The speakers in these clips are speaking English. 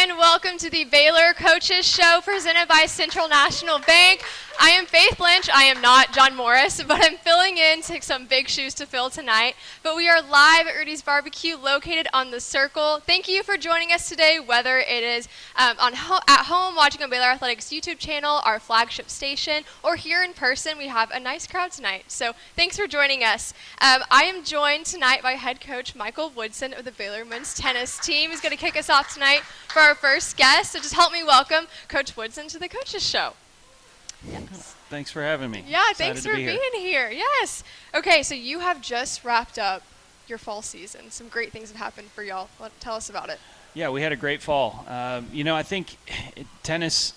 and welcome to the Baylor Coaches Show presented by Central National Bank. I am Faith Lynch. I am not John Morris, but I'm filling in to some big shoes to fill tonight. But we are live at Rudy's Barbecue located on the Circle. Thank you for joining us today, whether it is at home watching on Baylor Athletics YouTube channel, our flagship station, or here in person. We have a nice crowd tonight. So thanks for joining us. I am joined tonight by head coach Michael Woodson of the Baylor men's tennis team. He's going to kick us off tonight for our first guest. So just help me welcome Coach Woodson to the Coaches Show. Yes. Thanks for having me. Yeah, thanks for being here. Yes. Okay, so you have just wrapped up your fall season. Some great things have happened for y'all. Tell us about it. Yeah, we had a great fall. I think tennis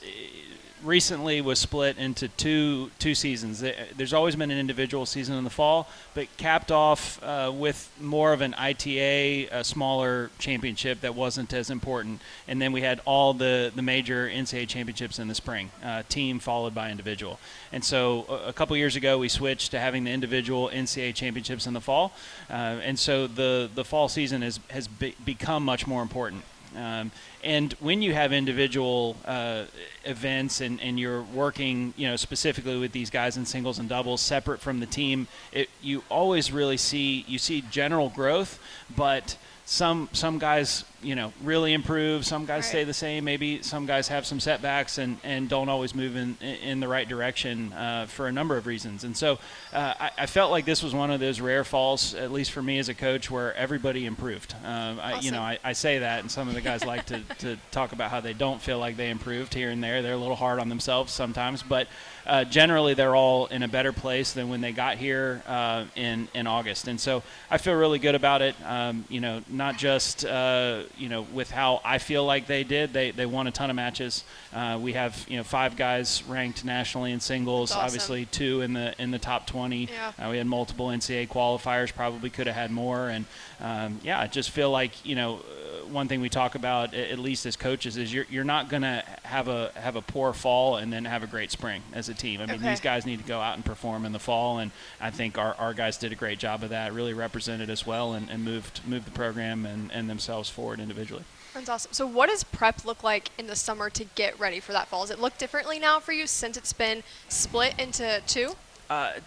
recently was split into two seasons. There's always been an individual season in the fall, but capped off with more of an ITA, a smaller championship that wasn't as important. And then we had all the major NCAA championships in the spring, team followed by individual. And so a couple years ago, we switched to having the individual NCAA championships in the fall. And so the fall season has become much more important. And when you have individual events and you're working, specifically with these guys in singles and doubles separate from the team, you always really see general growth, but some guys, really improve. Some guys stay the same. Maybe some guys have some setbacks and don't always move in the right direction for a number of reasons. And so I felt like this was one of those rare falls, at least for me as a coach, where everybody improved. Awesome. I say that, and some of the guys like to talk about how they don't feel like they improved here and there. They're a little hard on themselves sometimes, but generally they're all in a better place than when they got here in August. And so I feel really good about it. Not just with how I feel like they did. They won a ton of matches. We have 5 guys ranked nationally in singles. Awesome. Obviously 2 in the top 20. Yeah. We had multiple NCAA qualifiers. Probably could have had more. And I just feel like one thing we talk about, at least as coaches, is you're not going to have a poor fall and then have a great spring as a team. I mean, these guys need to go out and perform in the fall, and I think our guys did a great job of that. Really represented us well and moved the program and themselves forward individually. That's awesome. So what does prep look like in the summer to get ready for that fall? Does it look differently now for you since it's been split into 2?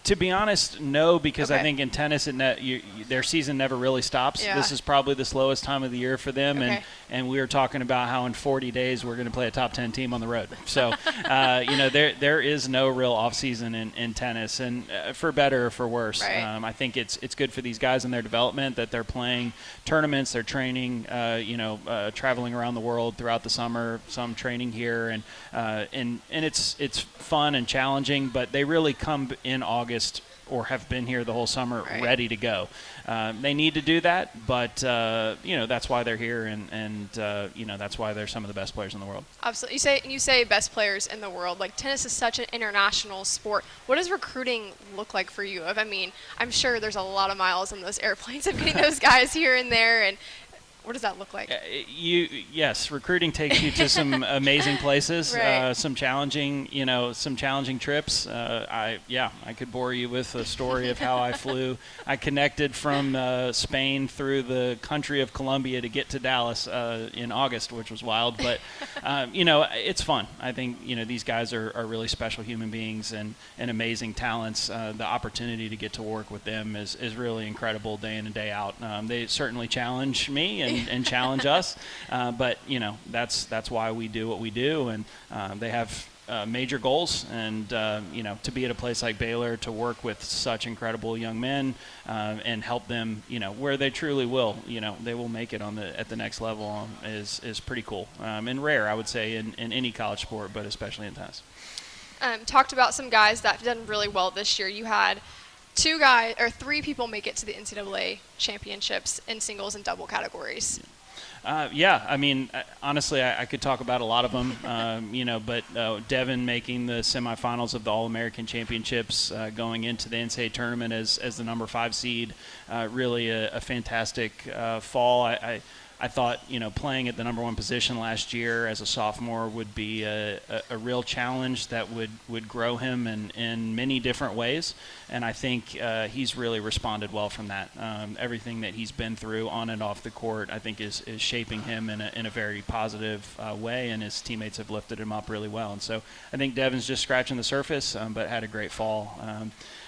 To be honest, no, because I think in tennis their season never really stops. Yeah. This is probably the slowest time of the year for them, and we were talking about how in 40 days we're going to play a top 10 team on the road. So, there is no real off season in tennis, and for better or for worse. Right. I think it's good for these guys in their development that they're playing tournaments, they're training, traveling around the world throughout the summer, some training here, and it's fun and challenging, but they really come in August or have been here the whole summer ready to go. They need to do that, but that's why they're here, and that's why they're some of the best players in the world. Absolutely. You say best players in the world. Like, tennis is such an international sport. What does recruiting look like for you? I mean, I'm sure there's a lot of miles on those airplanes of getting those guys here and there, and what does that look like? Yes, recruiting takes you to some amazing places, some challenging trips. I could bore you with a story of how I flew. I connected from Spain through the country of Colombia to get to Dallas in August, which was wild. But it's fun. I think these guys are really special human beings and amazing talents. The opportunity to get to work with them is really incredible day in and day out. They certainly challenge me and challenge us, but that's why we do what we do, and they have major goals, and to be at a place like Baylor, to work with such incredible young men and help them where they truly will they will make it at the next level is pretty cool, and rare, I would say, in any college sport, but especially in tennis. Talked about some guys that have done really well this year. You had 3 people make it to the NCAA championships in singles and double categories. I mean, honestly, I could talk about a lot of them, but Devin making the semifinals of the All-American Championships, going into the NCAA tournament as the number 5 seed, really a fantastic fall. I thought, playing at the number one position last year as a sophomore would be a real challenge that would grow him in many different ways. And I think he's really responded well from that. Everything that he's been through on and off the court, I think, is shaping him in a very positive way, and his teammates have lifted him up really well. And so I think Devin's just scratching the surface, but had a great fall.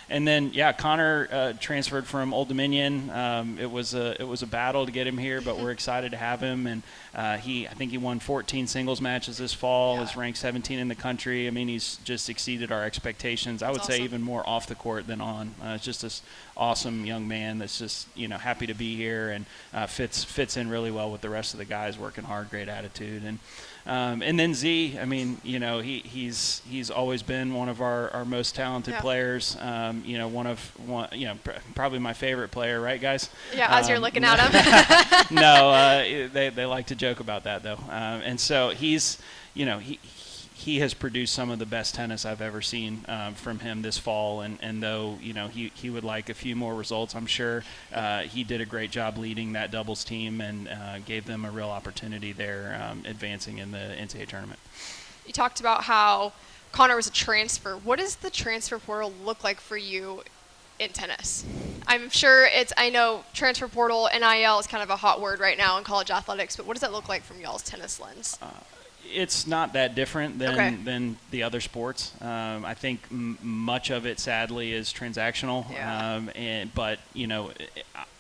And then, Connor transferred from Old Dominion. It was a battle to get him here, but we're excited to have him. And I think he won 14 singles matches this fall. Yeah. Is ranked 17 in the country. I mean, he's just exceeded our expectations. I would say even more off the court than on. It's just this awesome young man that's just happy to be here and fits in really well with the rest of the guys, working hard, great attitude. And then Z, I mean, he's always been one of our most talented players. Probably my favorite player, right, guys? Yeah, as you're looking at him. No, they like to joke about that though. And so he's, he has produced some of the best tennis I've ever seen from him this fall. And though, he would like a few more results, I'm sure he did a great job leading that doubles team and gave them a real opportunity there advancing in the NCAA tournament. You talked about how Connor was a transfer. What does the transfer portal look like for you in tennis? I'm sure I know transfer portal, NIL is kind of a hot word right now in college athletics, but what does that look like from y'all's tennis lens? It's not that different than the other sports. I think much of it, sadly, is transactional. Yeah. But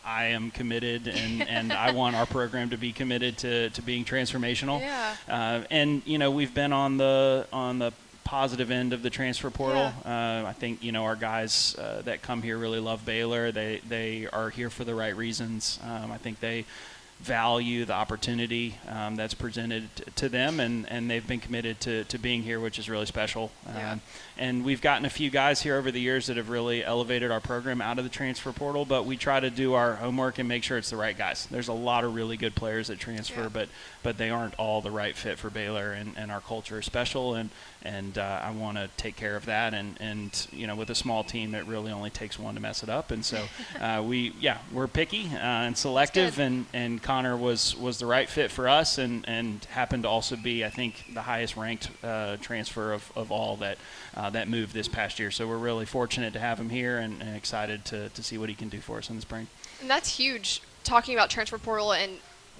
I am committed, and I want our program to be committed to being transformational. Yeah. And we've been on the positive end of the transfer portal. Yeah. I think our guys that come here really love Baylor. They are here for the right reasons. I think they value the opportunity that's presented to them, and they've been committed to being here, which is really special. Yeah. And we've gotten a few guys here over the years that have really elevated our program out of the transfer portal, but we try to do our homework and make sure it's the right guys. There's a lot of really good players that transfer, but they aren't all the right fit for Baylor, and our culture is special, and I want to take care of that, and with a small team, it really only takes one to mess it up. And so we're picky and selective, and Connor was the right fit for us, and happened to also be, I think, the highest ranked transfer of all that moved this past year. So we're really fortunate to have him here, and excited to see what he can do for us in the spring. And that's huge, talking about transfer portal and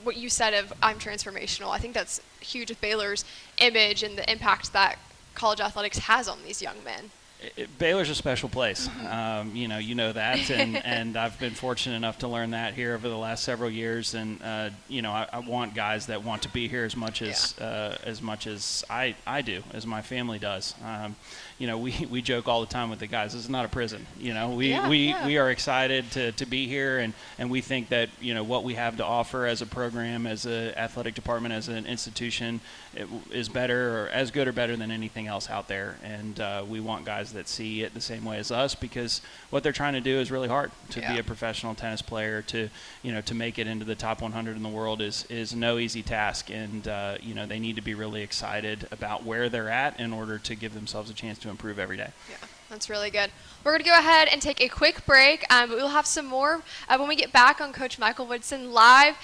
what you said of I'm transformational. I think that's huge with Baylor's image and the impact that college athletics has on these young men. Baylor's a special place. You know that, and I've been fortunate enough to learn that here over the last several years. And I want guys that want to be here as much as I do, as my family does. We joke all the time with the guys. This is not a prison. We are excited to be here, and we think that what we have to offer as a program, as an athletic department, as an institution, is better, or as good or better than anything else out there. And we want guys that see it the same way as us, because what they're trying to do is really hard. To be a professional tennis player, to make it into the top 100 in the world is no easy task, and they need to be really excited about where they're at in order to give themselves a chance to improve every day. Yeah, that's really good. We're going to go ahead and take a quick break, but we'll have some more when we get back on Coach Michael Woodson live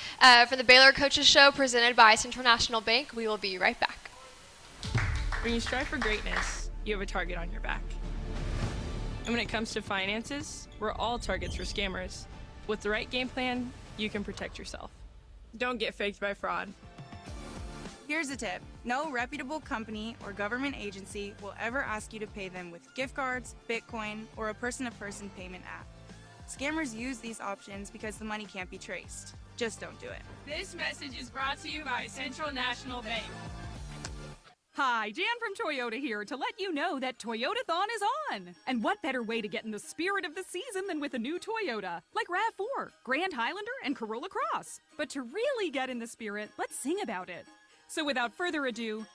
for the Baylor Coaches Show presented by Central National Bank. We will be right back. When you strive for greatness, you have a target on your back. And when it comes to finances, we're all targets for scammers. With the right game plan, you can protect yourself. Don't get faked by fraud. Here's a tip. No reputable company or government agency will ever ask you to pay them with gift cards, Bitcoin, or a person-to-person payment app. Scammers use these options because the money can't be traced. Just don't do it. This message is brought to you by Central National Bank. Hi, Jan from Toyota here to let you know that Toyotathon is on. And what better way to get in the spirit of the season than with a new Toyota, like RAV4, Grand Highlander, and Corolla Cross. But to really get in the spirit, let's sing about it. So without further ado,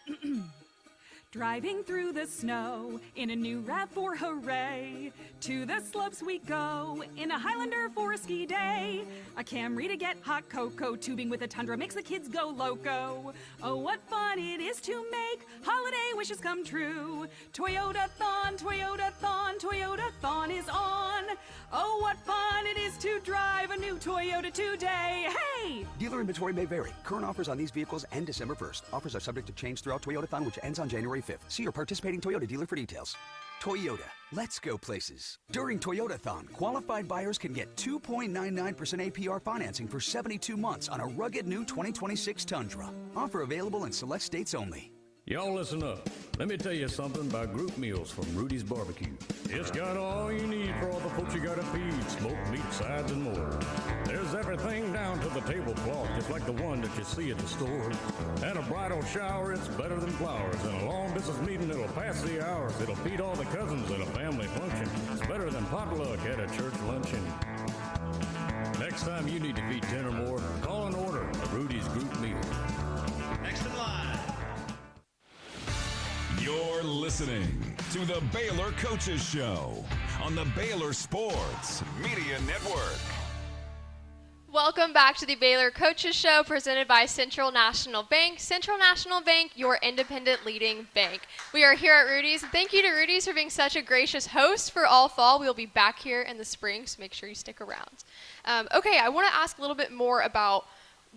Driving through the snow in a new RAV4, hooray! To the slopes we go in a Highlander for a ski day. A Camry to get hot cocoa, tubing with a Tundra makes the kids go loco. Oh, what fun it is to make holiday wishes come true. Toyota-thon, Toyota-thon, Toyota-thon is on. Oh, what fun it is to drive a new Toyota today. Hey! Dealer inventory may vary. Current offers on these vehicles end December 1st. Offers are subject to change throughout Toyota-thon, which ends on January 5th. See your participating Toyota dealer for details. Toyota, let's go places. During Toyota-thon, qualified buyers can get 2.99% APR financing for 72 months on a rugged new 2026 Tundra. Offer available in select states only. Y'all listen up. Let me tell you something about group meals from Rudy's Barbecue. It's got all you need for all the folks you gotta feed, smoked meat, sides, and more. There's everything down to the tablecloth, just like the one that you see at the store. And a bridal shower, it's better than flowers. And a long business meeting, it'll pass the hours. It'll feed all the cousins at a family function. It's better than potluck at a church luncheon. Next time you need to feed 10 or more, call and order a Rudy's group meal. Next in line. You're listening to the Baylor Coaches Show on the Baylor Sports Media Network. Welcome back to the Baylor Coaches Show presented by Central National Bank. Central National Bank, your independent leading bank. We are here at Rudy's. Thank you to Rudy's for being such a gracious host for all fall. We'll be back here in the spring, so make sure you stick around. Okay, I want to ask a little bit more about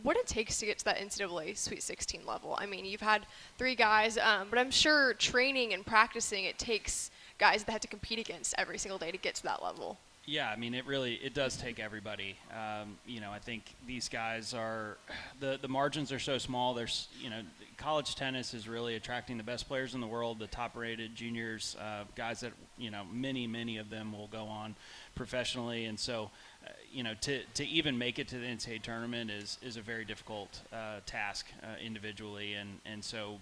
what it takes to get to that NCAA Sweet 16 level. I mean, you've had 3 guys, but I'm sure training and practicing, it takes guys that have to compete against every single day to get to that level. Yeah, I mean, it does take everybody. I think these guys are, the margins are so small. There's, college tennis is really attracting the best players in the world, the top-rated juniors, guys that, many of them will go on professionally. And so, to even make it to the NCAA tournament is a very difficult task individually. And so,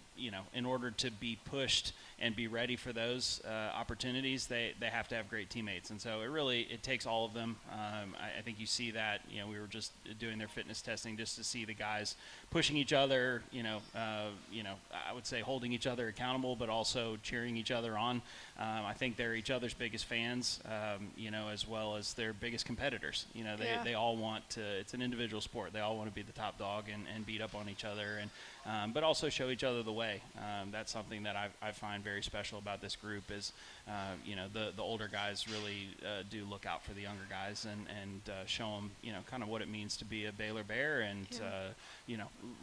in order to be pushed and be ready for those opportunities, they have to have great teammates. And so it takes all of them. I think you see that, we were just doing their fitness testing just to see the guys pushing each other, I would say holding each other accountable, but also cheering each other on. I think they're each other's biggest fans, as well as their biggest competitors. They all want to, it's an individual sport. They all want to be the top dog and beat up on each other, but also show each other the way. That's something that I find very special about this group is, the older guys really do look out for the younger guys and show them, kind of what it means to be a Baylor Bear and,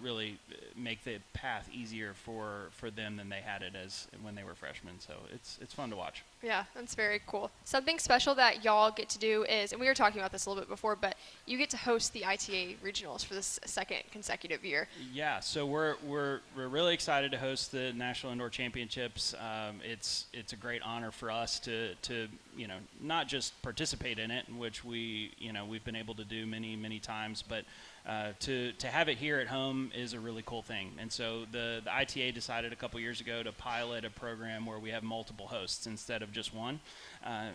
really make the path easier for them than they had it as when they were freshmen. So it's fun to watch. Yeah, that's very cool. Something special that y'all get to do is, and we were talking about this a little bit before, but you get to host the ITA regionals for this second consecutive year. Yeah, so we're really excited to host the National Indoor Championships. It's a great honor for us to not just participate in it, which we've been able to do many times, but to have it here at home is a really cool thing. And so the ITA decided a couple years ago to pilot a program where we have multiple hosts instead of just one.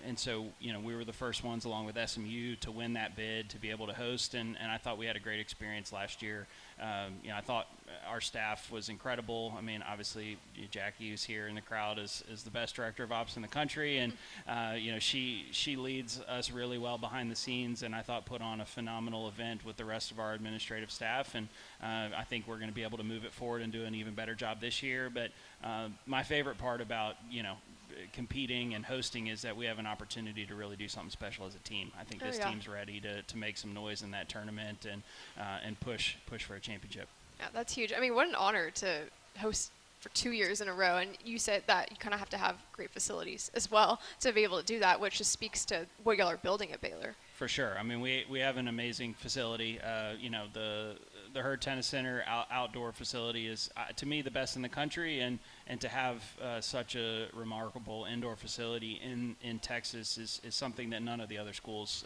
And so, we were the first ones along with SMU to win that bid to be able to host. And I thought we had a great experience last year. I thought our staff was incredible. I mean, obviously Jackie, who's here in the crowd, is the best director of ops in the country. And, she leads us really well behind the scenes. And I thought put on a phenomenal event with the rest of our administrative staff. And I think we're going to be able to move it forward and do an even better job this year. But my favorite part about, competing and hosting is that we have an opportunity to really do something special as a team. I think this team's ready to make some noise in that tournament and push for a championship. Yeah, that's huge. I mean, what an honor to host for 2 years in a row. And you said that you kind of have to have great facilities as well to be able to do that, which just speaks to what y'all are building at Baylor. For sure. I mean, we have an amazing facility. The Hurd Tennis Center outdoor facility is, to me, the best in the country, and to have such a remarkable indoor facility in Texas is something that none of the other schools,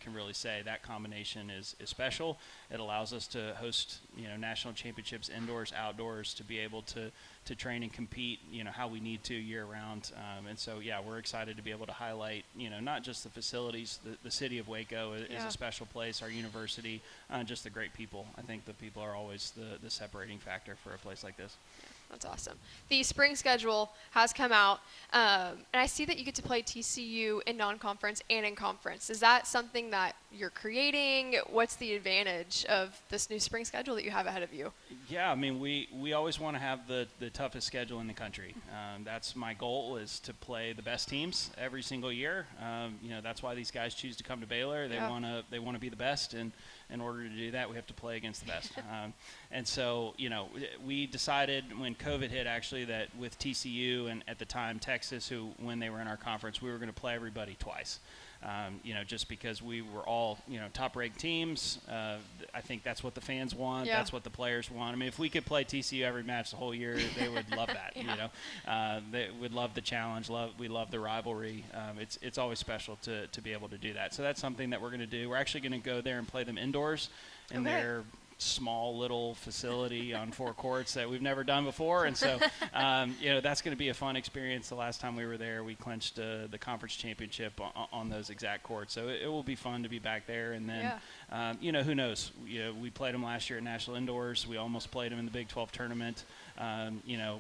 can really say. That combination is special. It allows us to host, national championships indoors, outdoors, to be able to train and compete, how we need to year round. And so, yeah, we're excited to be able to highlight, not just the facilities. The city of Waco is a special place, our university, just the great people. I think the people are always the separating factor for a place like this. That's awesome. The spring schedule has come out, and I see that you get to play TCU in non-conference and in conference. Is that something that you're creating? What's the advantage of this new spring schedule that you have ahead of you? Yeah, I mean, we always want to have the toughest schedule in the country. That's my goal, is to play the best teams every single year. That's why these guys choose to come to Baylor. They want to be the best, and in order to do that, we have to play against the best. And so, we decided when COVID hit, actually, that with TCU and at the time Texas, when they were in our conference, we were going to play everybody twice. Just because we were all, top-ranked teams. I think that's what the fans want. Yeah. That's what the players want. I mean, if we could play TCU every match the whole year, they would love that. They would love the challenge. We love the rivalry. It's always special to be able to do that. So that's something that we're going to do. We're actually going to go there and play them indoors in their small little facility on 4 courts that we've never done before, and so that's going to be a fun experience. The last time we were there, we clinched the conference championship on those exact courts, so it will be fun to be back there. And then who knows, we played them last year at National Indoors. We almost played them in the Big 12 tournament.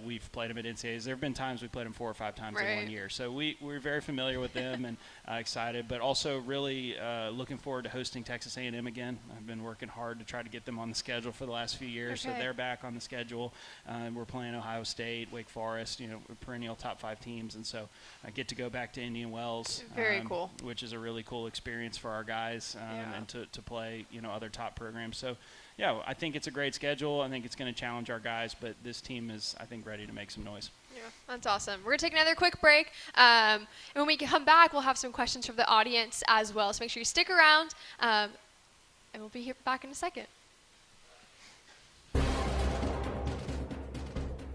We've played them at NCAAs. There have been times we played them 4 or 5 times in 1 year, so we're very familiar with them and excited, but also really looking forward to hosting Texas A&M again. I've been working hard to try to get them on the schedule for the last few years, so they're back on the schedule. We're playing Ohio State, Wake Forest, perennial top 5 teams, and so I get to go back to Indian Wells, very cool, which is a really cool experience for our guys, and to play other top programs. So yeah, I think it's a great schedule. I think it's going to challenge our guys, but this team is, I think, ready to make some noise. Yeah, that's awesome. We're going to take another quick break, and when we come back, we'll have some questions from the audience as well, so make sure you stick around, and we'll be here back in a second.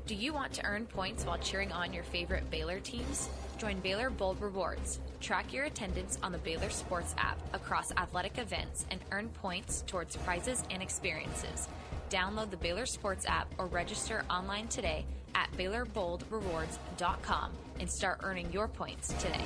Do you want to earn points while cheering on your favorite Baylor teams? Join Baylor Bold Rewards. Track your attendance on the Baylor Sports app across athletic events and earn points towards prizes and experiences. Download the Baylor Sports app or register online today at BaylorBoldRewards.com and start earning your points today.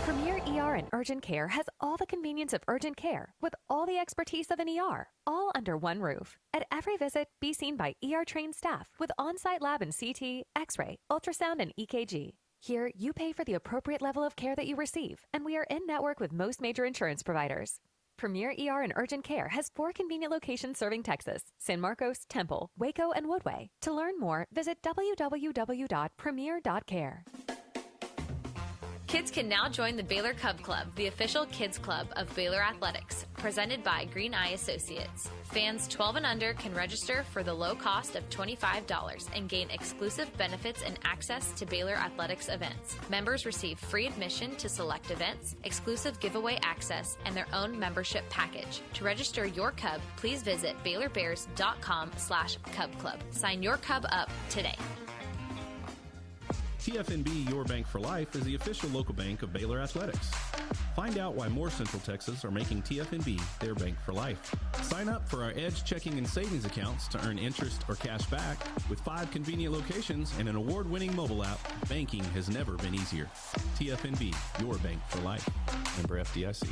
Premier ER and Urgent Care has all the convenience of urgent care with all the expertise of an ER, all under one roof. At every visit, be seen by ER-trained staff with on-site lab and CT, X-ray, ultrasound, and EKG. Here, you pay for the appropriate level of care that you receive, and we are in-network with most major insurance providers. Premier ER and Urgent Care has 4 convenient locations serving Texas: San Marcos, Temple, Waco, and Woodway. To learn more, visit www.premier.care. Kids can now join the Baylor Cub Club, the official kids club of Baylor Athletics, presented by Green Eye Associates. Fans 12 and under can register for the low cost of $25 and gain exclusive benefits and access to Baylor Athletics events. Members receive free admission to select events, exclusive giveaway access, and their own membership package. To register your Cub, please visit BaylorBears.com/Cub Club. Sign your Cub up today. TFNB Your Bank for Life is the official local bank of Baylor Athletics. Find out why more Central Texas are making TFNB their bank for life. Sign up for our Edge checking and savings accounts to earn interest or cash back. With 5 convenient locations and an award-winning mobile app, banking has never been easier. TFNB Your Bank for Life. Member FDIC.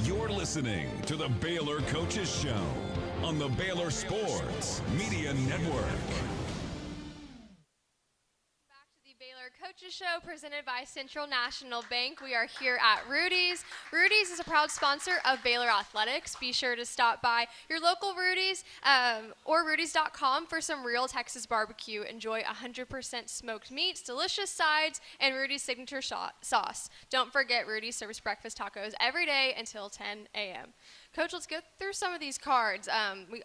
You're listening to the Baylor Coaches Show on the Baylor Sports Media Network. Back to the Baylor Coaches Show presented by Central National Bank. We are here at Rudy's. Rudy's is a proud sponsor of Baylor Athletics. Be sure to stop by your local Rudy's or Rudy's.com for some real Texas barbecue. Enjoy 100% smoked meats, delicious sides, and Rudy's signature sauce. Don't forget, Rudy's serves breakfast tacos every day until 10 a.m. Coach, let's go through some of these cards.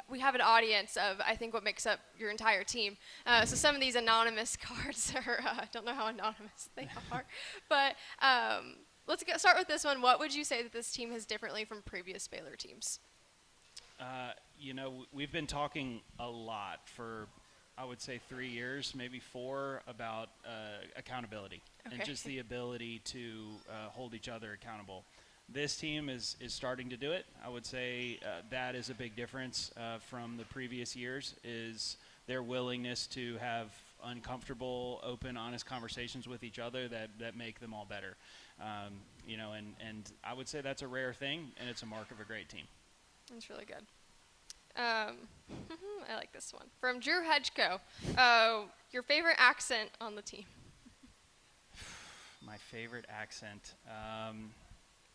We have an audience of, I think, what makes up your entire team. So some of these anonymous cards are, I don't know how anonymous they are. But let's start with this one. What would you say that this team has differently from previous Baylor teams? We've been talking a lot for, I would say, 3 years, maybe 4, about accountability and just the ability to hold each other accountable. This team is starting to do it. I would say that is a big difference from the previous years, is their willingness to have uncomfortable, open, honest conversations with each other that make them all better. And I would say that's a rare thing, and it's a mark of a great team. That's really good. I like this one. From Drew Hedgeko, your favorite accent on the team? My favorite accent,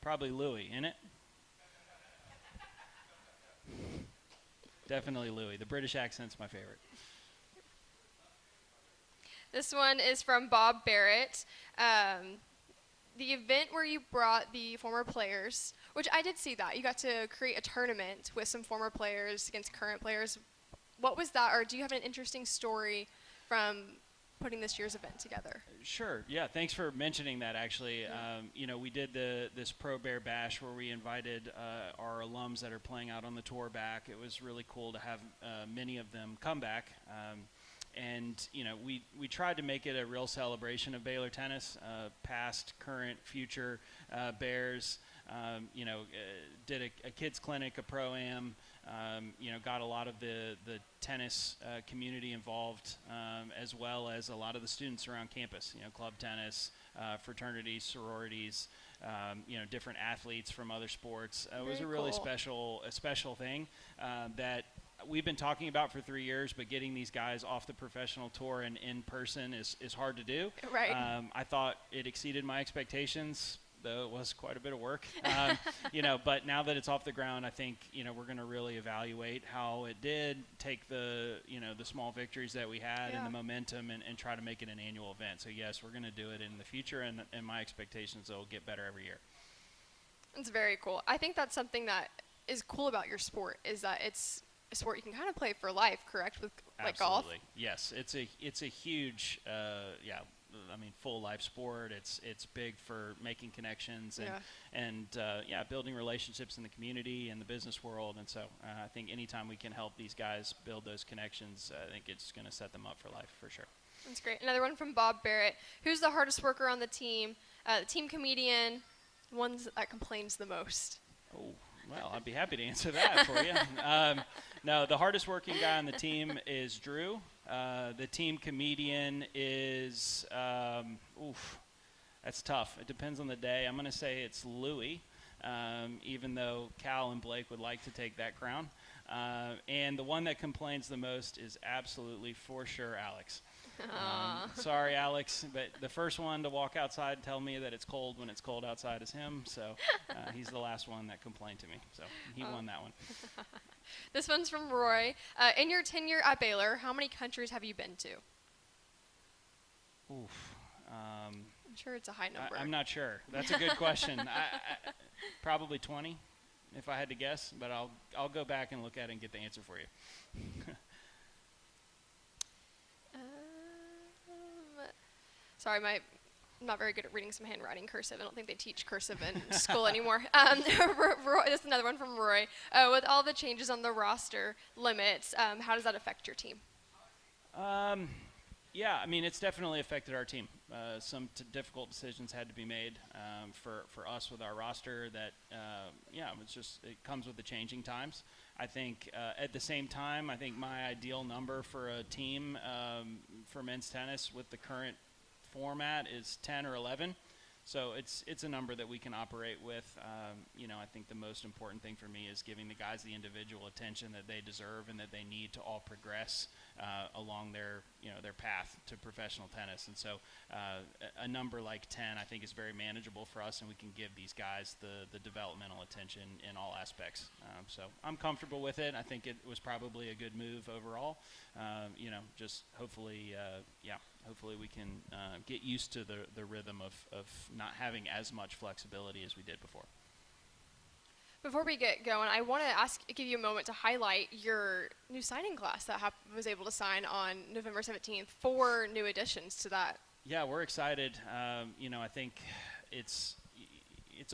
probably Louis, isn't it? Definitely Louis. The British accent's my favorite. This one is from Bob Barrett. The event where you brought the former players, which I did see that. You got to create a tournament with some former players against current players. What was that, or do you have an interesting story from putting this year's event together? Sure. Yeah. Thanks for mentioning that. Actually, we did this Pro Bear Bash where we invited our alums that are playing out on the tour back. It was really cool to have many of them come back. And we tried to make it a real celebration of Baylor tennis, past, current, future Bears. Did a kids clinic, a pro-am. Got a lot of the tennis community involved, as well as a lot of the students around campus. Club tennis, fraternities, sororities. Different athletes from other sports. It was a really special thing that we've been talking about for 3 years, but getting these guys off the professional tour and in person is hard to do. Right. I thought it exceeded my expectations, though it was quite a bit of work. But now that it's off the ground, I think, we're going to really evaluate how it did, take the small victories that we had and the momentum and try to make it an annual event. So yes, we're going to do it in the future, and my expectations it'll get better every year. It's very cool. I think that's something that is cool about your sport, is that it's a sport you can kind of play for life, correct? With like golf. Absolutely. Yes, it's a huge full life sport. It's big for making connections and building relationships in the community and the business world. And so I think anytime we can help these guys build those connections, I think it's going to set them up for life for sure. That's great. Another one from Bob Barrett. Who's the hardest worker on the team? The team comedian, the ones that complains the most. Oh, well, I'd be happy to answer that for you. No, the hardest working guy on the team is Drew. The team comedian is, that's tough. It depends on the day. I'm going to say it's Louis, even though Cal and Blake would like to take that crown. And the one that complains the most is absolutely, for sure, Alex. Sorry, Alex, but the first one to walk outside and tell me that it's cold when it's cold outside is him. So he's the last one that complained to me. So he won that one. This one's from Roy. In your tenure at Baylor, how many countries have you been to? Oof. I'm sure it's a high number. I'm not sure. That's a good question. I probably 20, if I had to guess. But I'll go back and look at it and get the answer for you. Sorry, I'm not very good at reading some handwriting cursive. I don't think they teach cursive in school anymore. This is another one from Roy. With all the changes on the roster limits, how does that affect your team? It's definitely affected our team. Some difficult decisions had to be made for us with our roster. It comes with the changing times. I think at the same time, I think my ideal number for a team for men's tennis with the current format is 10 or 11. So it's a number that we can operate with. I think the most important thing for me is giving the guys the individual attention that they deserve and that they need to all progress along their path to professional tennis. And so a number like 10 I think is very manageable for us, and we can give these guys the developmental attention in all aspects. So I'm comfortable with it. I think it was probably a good move overall. Just hopefully we can get used to the rhythm of not having as much flexibility as we did before. Before we get going, I want to give you a moment to highlight your new signing class that was able to sign on November 17th. 4 new additions to that. Yeah, we're excited. I think it's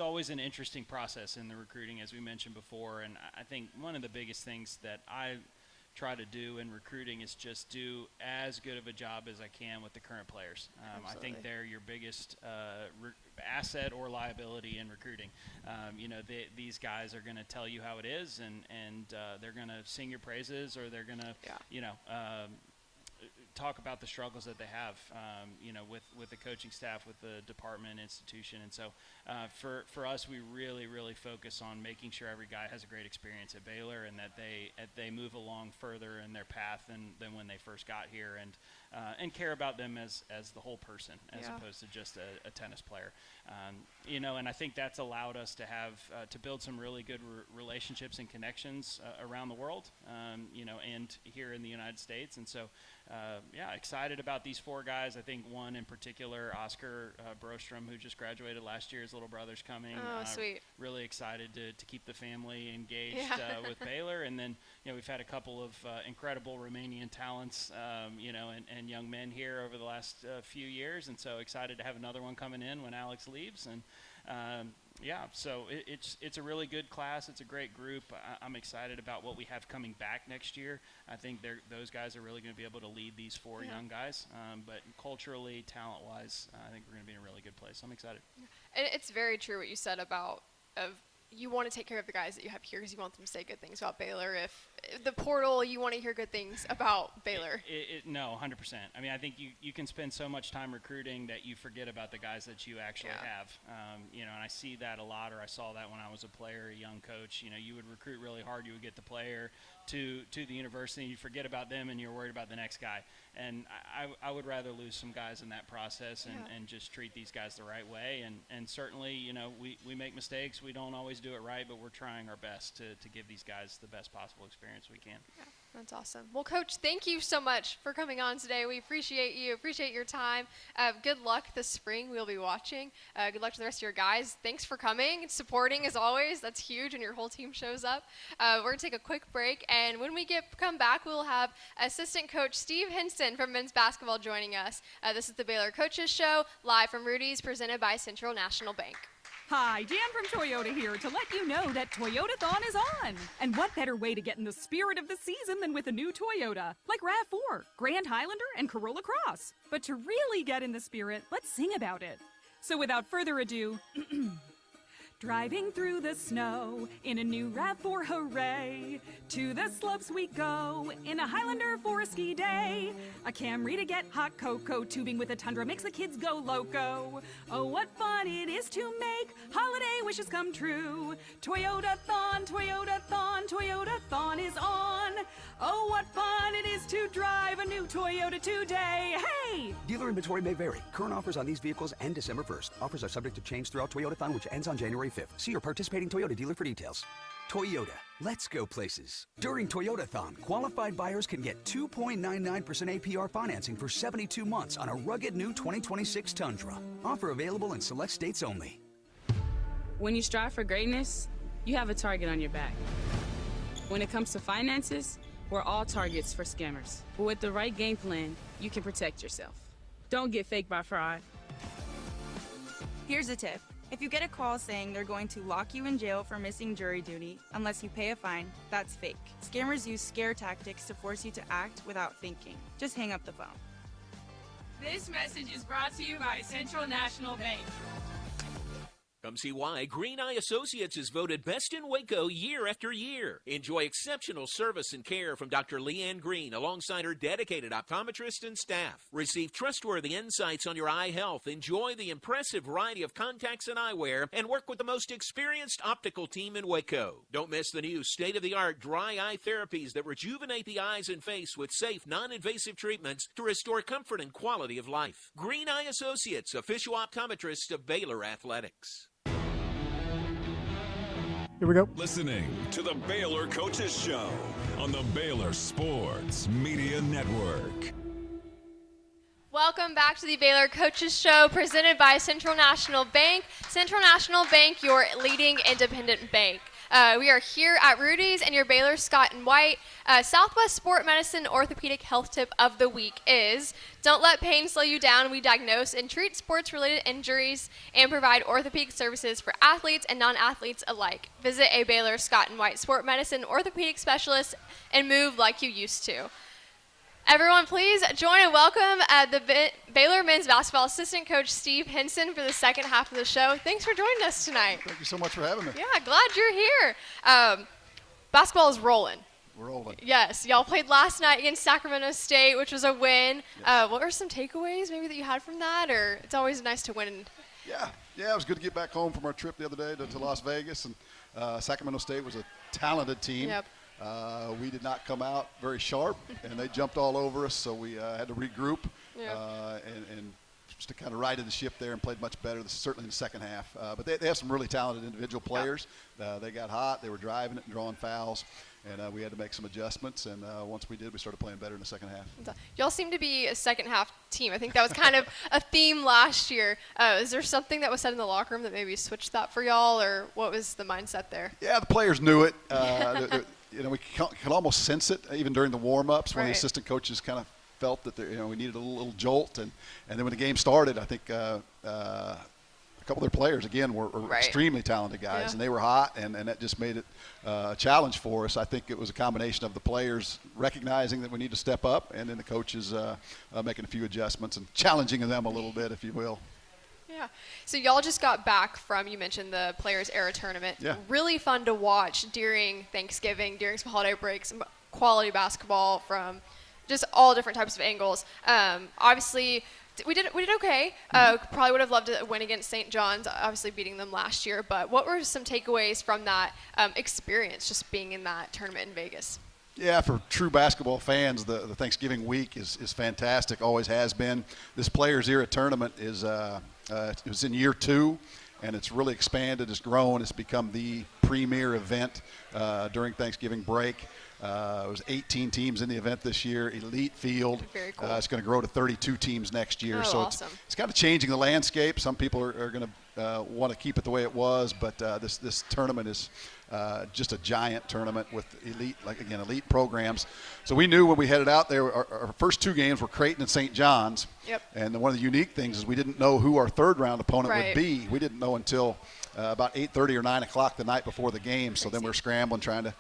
always an interesting process in the recruiting, as we mentioned before. And I think one of the biggest things that I try to do in recruiting is just do as good of a job as I can with the current players. I think they're your biggest asset or liability in recruiting. These guys are going to tell you how it is, and they're going to sing your praises, or they're going to talk about the struggles that they have, with the coaching staff, with the department, institution. And so for us, we really, really focus on making sure every guy has a great experience at Baylor and that they move along further in their path than when they first got here, and care about them as the whole person as opposed to just a tennis player. And I think that's allowed us to have to build some really good relationships and connections around the world, and here in the United States. And so, excited about these 4 guys. I think one in particular, Oscar Brostrom, who just graduated last year, his little brother's coming. Oh, sweet. Really excited to keep the family engaged with Baylor. And then, we've had a couple of incredible Romanian talents, and young men here over the last few years. And so excited to have another one coming in when Alex leaves. And so it's a really good class. It's a great group. I'm excited about what we have coming back next year. I think those guys are really going to be able to lead these 4 young guys. But culturally, talent-wise, I think we're going to be in a really good place. So I'm excited. And it's very true what you said about you want to take care of the guys that you have here because you want them to say good things about Baylor. If the portal, you want to hear good things about Baylor. No, 100%. I mean, I think you can spend so much time recruiting that you forget about the guys that you actually have. And I see that a lot, or I saw that when I was a player, a young coach. You would recruit really hard. You would get the player to the university. You forget about them, and you're worried about the next guy. And I would rather lose some guys in that process and just treat these guys the right way. And certainly, we make mistakes. We don't always do it right, but we're trying our best to give these guys the best possible experience we can. Yeah, that's awesome. Well, Coach, thank you so much for coming on today. We appreciate you, appreciate your time. Good luck this spring. We'll be watching. Good luck to the rest of your guys. Thanks for coming, supporting as always. That's huge when your whole team shows up. We're going to take a quick break, and when we come back, we'll have assistant coach Steve Henson from men's basketball joining us. This is the Baylor Coaches Show, live from Rudy's, presented by Central National Bank. Hi, Jan from Toyota here to let you know that Toyotathon is on. And what better way to get in the spirit of the season than with a new Toyota, like RAV4, Grand Highlander, and Corolla Cross. But to really get in the spirit, let's sing about it. So without further ado, driving through the snow in a new RAV4, hooray. To the slopes we go in a Highlander for a ski day. A Camry to get hot cocoa, tubing with a Tundra makes the kids go loco. Oh, what fun it is to make holiday wishes come true. Toyotathon, Toyotathon, Toyotathon is on. Oh, what fun it is to drive a new Toyota today. Hey! Dealer inventory may vary. Current offers on these vehicles end December 1st. Offers are subject to change throughout Toyotathon, which ends on January 5th. See your participating Toyota dealer for details. Toyota, let's go places. During Toyotathon, qualified buyers can get 2.99% APR financing for 72 months on a rugged new 2026 Tundra. Offer available in select states only. When you strive for greatness, you have a target on your back. When it comes to finances, we're all targets for scammers. But with the right game plan, you can protect yourself. Don't get faked by fraud. Here's a tip. If you get a call saying they're going to lock you in jail for missing jury duty unless you pay a fine, that's fake. Scammers use scare tactics to force you to act without thinking. Just hang up the phone. This message is brought to you by Central National Bank. Come see why Green Eye Associates is voted best in Waco year after year. Enjoy exceptional service and care from Dr. Leanne Green alongside her dedicated optometrist and staff. Receive trustworthy insights on your eye health, enjoy the impressive variety of contacts and eyewear, and work with the most experienced optical team in Waco. Don't miss the new state-of-the-art dry eye therapies that rejuvenate the eyes and face with safe, non-invasive treatments to restore comfort and quality of life. Green Eye Associates, official optometrist of Baylor Athletics. Here we go. Listening to the Baylor Coaches Show on the Baylor Sports Media Network. Welcome back to the Baylor Coaches Show, presented by Central National Bank. Central National Bank, your leading independent bank. We are here at Rudy's, and your Baylor Scott and White Southwest Sport Medicine Orthopedic Health Tip of the Week is: don't let pain slow you down. We diagnose and treat sports-related injuries and provide orthopedic services for athletes and non-athletes alike. Visit a Baylor Scott and White Sport Medicine Orthopedic Specialist and move like you used to. Everyone, please join and welcome the Baylor men's basketball assistant coach Steve Henson for the second half of the show. Thanks for joining us tonight. Thank you so much for having me. Yeah, glad you're here. Basketball is rolling. We're rolling. Yes, y'all played last night against Sacramento State, which was a win. Yes. What were some takeaways maybe that you had from that? Or it's always nice to win. Yeah, it was good to get back home from our trip the other day to Las Vegas. And Sacramento State was a talented team. Yep. We did not come out very sharp, and they jumped all over us, so we had to regroup and just to kind of righted the ship there and played much better, certainly in the second half. But they have some really talented individual players. They got hot. They were driving it and drawing fouls, and we had to make some adjustments. And once we did, we started playing better in the second half. Y'all seem to be a second-half team. I think that was kind of a theme last year. Is there something that was said in the locker room that maybe switched that for y'all, or what was the mindset there? Yeah, the players knew it. We could almost sense it even during the warm-ups when the assistant coaches kind of felt that we needed a little jolt, and then when the game started, I think a couple of their players again were extremely talented guys, and they were hot, and that just made it a challenge for us. I think it was a combination of the players recognizing that we need to step up, and then the coaches making a few adjustments and challenging them a little bit, if you will. Yeah. So y'all just got back from, you mentioned the Players Era Tournament. Yeah. Really fun to watch during Thanksgiving, during some holiday breaks, quality basketball from just all different types of angles. Obviously, we did okay. Probably would have loved to win against St. John's, obviously beating them last year. But what were some takeaways from that experience, just being in that tournament in Vegas? Yeah, for true basketball fans, the Thanksgiving week is fantastic, always has been. This Players Era Tournament is it was in year 2, and it's really expanded, it's grown, it's become the premier event during Thanksgiving break. It was 18 teams in the event this year, elite field. Very cool. It's going to grow to 32 teams next year. So awesome. It's kind of changing the landscape. Some people are going to want to keep it the way it was, but this tournament is just a giant tournament with elite programs. So we knew when we headed out there, our first 2 games were Creighton and St. John's. Yep. And one of the unique things is we didn't know who our third-round opponent would be. We didn't know until about 8:30 or 9 o'clock the night before the game. So then we were scrambling trying to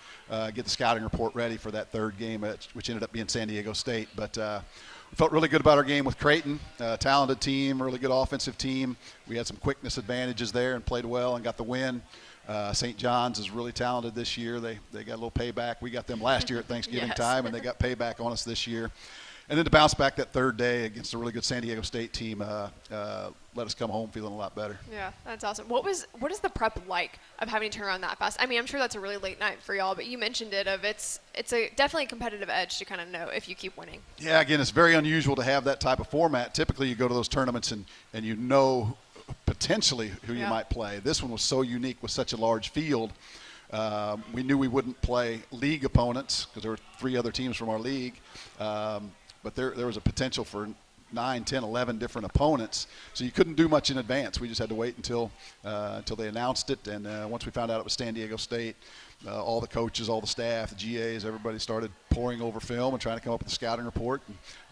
get the scouting report ready for that third game, which ended up being San Diego State. But we felt really good about our game with Creighton. Talented team, really good offensive team. We had some quickness advantages there and played well and got the win. St. John's is really talented this year. They got a little payback. We got them last year at Thanksgiving time, and they got payback on us this year. And then to bounce back that third day against a really good San Diego State team let us come home feeling a lot better. Yeah, that's awesome. What is the prep like of having to turn around that fast? I mean, I'm sure that's a really late night for y'all, but you mentioned it it's a definitely a competitive edge to kind of know if you keep winning. Yeah, again, it's very unusual to have that type of format. Typically you go to those tournaments and you know potentially who you might play. This one was so unique with such a large field. We knew we wouldn't play league opponents because there were 3 other teams from our league. But there was a potential for 9, 10, 11 different opponents. So you couldn't do much in advance. We just had to wait until they announced it. And once we found out it was San Diego State, all the coaches, all the staff, the GAs, everybody started poring over film and trying to come up with a scouting report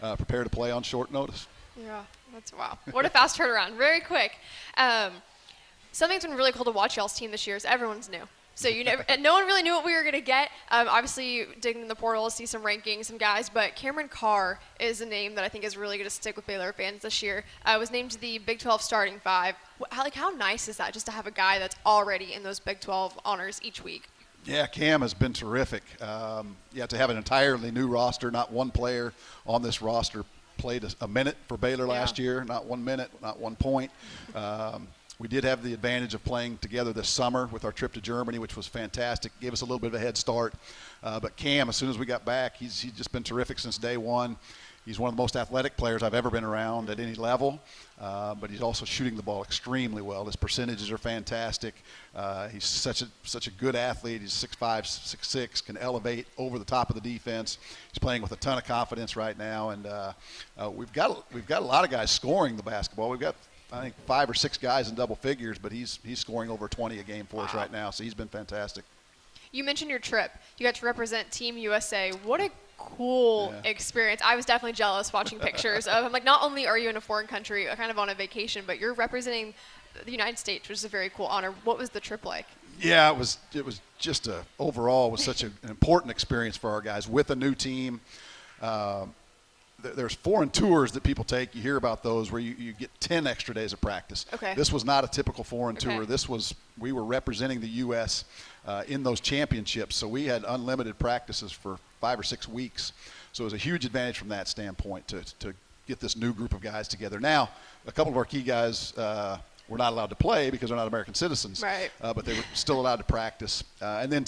and prepare to play on short notice. Yeah, that's wow. What a fast turnaround. Very quick. Something that's been really cool to watch y'all's team this year is everyone's new. So no one really knew what we were going to get. Obviously, digging in the portal, see some rankings, some guys. But Cameron Carr is a name that I think is really going to stick with Baylor fans this year. Was named to the Big 12 starting 5. How nice is that just to have a guy that's already in those Big 12 honors each week? Yeah, Cam has been terrific. To have an entirely new roster, not one player on this roster played a minute for Baylor last year, not 1 minute, not 1 point. We did have the advantage of playing together this summer with our trip to Germany, which was fantastic. Gave us a little bit of a head start. But Cam, as soon as we got back, he's just been terrific since day one. He's one of the most athletic players I've ever been around at any level. But he's also shooting the ball extremely well. His percentages are fantastic. He's such a good athlete. He's 6'5", 6'6", can elevate over the top of the defense. He's playing with a ton of confidence right now. And we've got a lot of guys scoring the basketball. We've got, I think, 5 or 6 guys in double figures, but he's scoring over 20 a game for us right now, so he's been fantastic. You mentioned your trip. You got to represent Team USA. What a cool experience. I was definitely jealous watching pictures of him. Like, not only are you in a foreign country, kind of on a vacation, but you're representing the United States, which is a very cool honor. What was the trip like? Yeah, it was just overall was such an important experience for our guys with a new team. there's foreign tours that people take. You hear about those where you get 10 extra days of practice. Okay. This was not a typical foreign tour. Okay. We were representing the U.S. In those championships, so we had unlimited practices for 5 or 6 weeks. So it was a huge advantage from that standpoint to get this new group of guys together. Now, a couple of our key guys were not allowed to play because they're not American citizens, right. But they were still allowed to practice. And then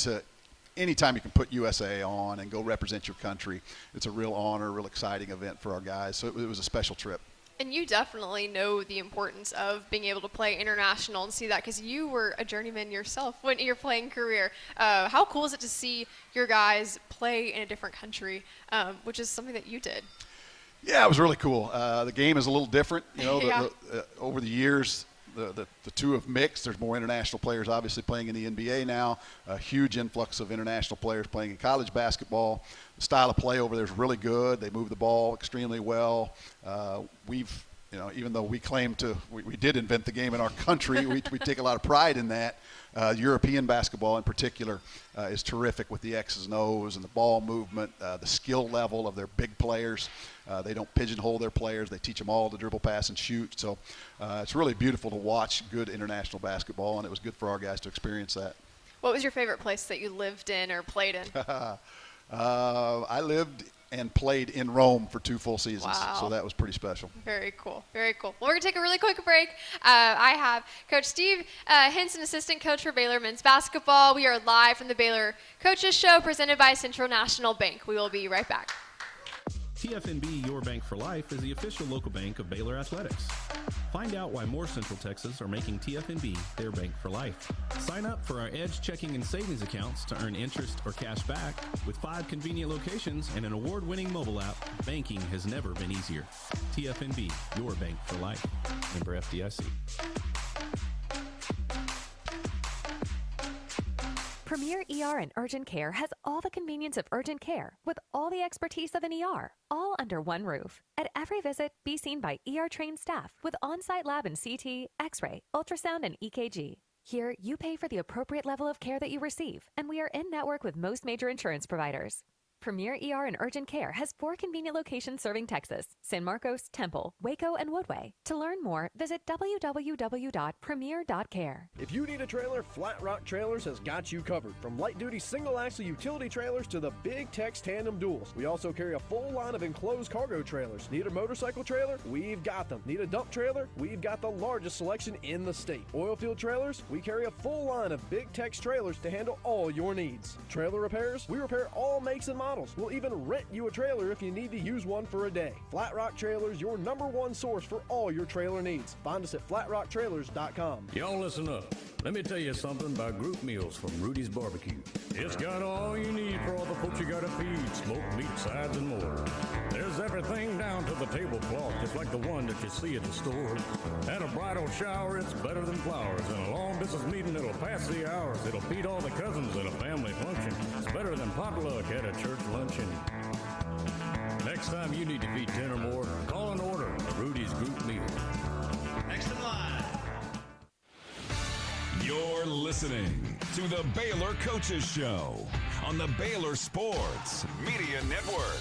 anytime you can put USA on and go represent your country, it's a real honor, a real exciting event for our guys. So it was a special trip. And you definitely know the importance of being able to play international and see that because you were a journeyman yourself when your playing career. How cool is it to see your guys play in a different country, which is something that you did? Yeah, it was really cool. The game is a little different. You know, Yeah. Over the years, the two have mixed. There's more international players obviously playing in the NBA now, a huge influx of international players playing in college basketball. The style of play over there is really good. They move the ball extremely well. Even though we claim we did invent the game in our country, we take a lot of pride in that. European basketball in particular is terrific with the X's and O's and the ball movement, the skill level of their big players. They don't pigeonhole their players. They teach them all to dribble, pass, and shoot. So it's really beautiful to watch good international basketball, and it was good for our guys to experience that. What was your favorite place that you lived in or played in? I lived and played in Rome for 2 full seasons, Wow. so that was pretty special. Very cool. Very cool. Well, we're going to take a really quick break. I have Coach Steve Henson, assistant coach for Baylor men's basketball. We are live from the Baylor Coaches Show presented by Central National Bank. We will be right back. TFNB Your Bank for Life is the official local bank of Baylor Athletics. Find out why more Central Texas are making TFNB their bank for life. Sign up for our Edge checking and savings accounts to earn interest or cash back. With 5 convenient locations and an award-winning mobile app, banking has never been easier. TFNB Your Bank for Life. Member FDIC. Premier ER and Urgent Care has all the convenience of urgent care with all the expertise of an ER, all under one roof. At every visit, be seen by ER-trained staff with on-site lab and CT, X-ray, ultrasound, and EKG. Here, you pay for the appropriate level of care that you receive, and we are in network with most major insurance providers. Premier ER and Urgent Care has 4 convenient locations serving Texas: San Marcos, Temple, Waco, and Woodway. To learn more, visit www.premier.care. If you need a trailer, Flat Rock Trailers has got you covered. From light-duty single-axle utility trailers to the Big Tex tandem duals. We also carry a full line of enclosed cargo trailers. Need a motorcycle trailer? We've got them. Need a dump trailer? We've got the largest selection in the state. Oilfield trailers? We carry a full line of Big Tex trailers to handle all your needs. Trailer repairs? We repair all makes and models. We'll even rent you a trailer if you need to use one for a day. Flat Rock Trailers, your #1 source for all your trailer needs. Find us at flatrocktrailers.com. Y'all listen up. Let me tell you something about group meals from Rudy's Barbecue. It's got all you need for all the folks you gotta feed, smoked meat, sides, and more. There's everything down to the tablecloth, just like the one that you see at the store. At a bridal shower, it's better than flowers. And a long business meeting, it'll pass the hours. It'll feed all the cousins at a family function. It's better than potluck at a church luncheon. Next time you need to feed 10 or more, call and order a Rudy's group meal. Next in line. You're listening to the Baylor Coaches Show on the Baylor Sports Media Network.